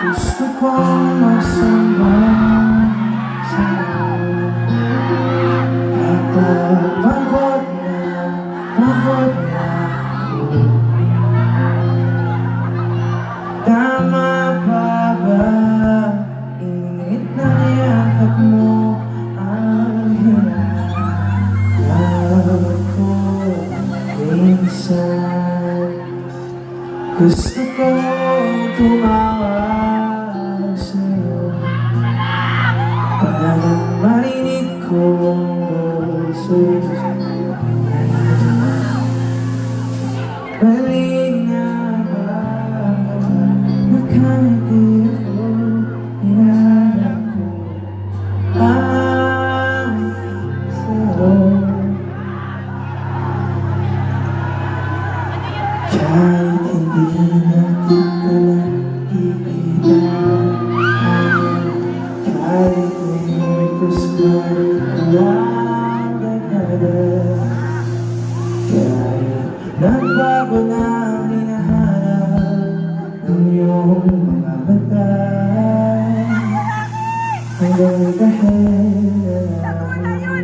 Gusto kong magsamba sa'yo kapag pagod na ako. Tama pa ba? Init na yakap mo ang hinahangad ko minsan. Gusto ko tumawag sa'yo para lang marinig ko ang boses. Mali nga ba na kahit di ko hinahanap ko ang sa'yo? Kahit hindi na kita nakikita, kahit umipas ka lang dekada, kahit nagbago na ang hinahanap ng iyong mga mata, hanggang dahil na lang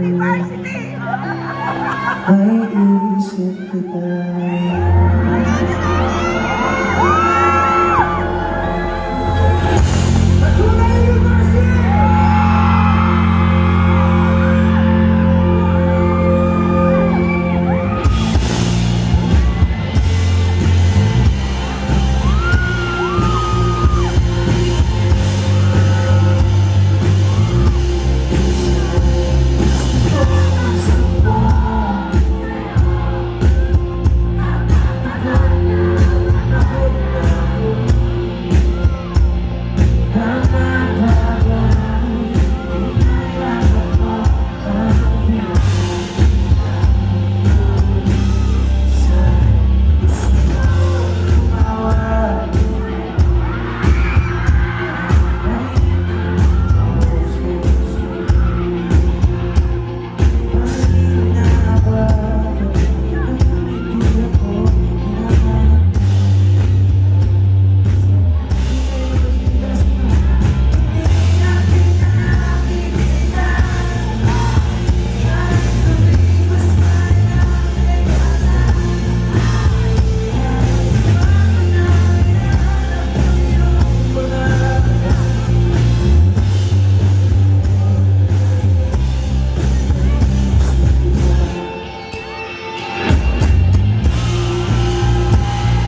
may isip kita.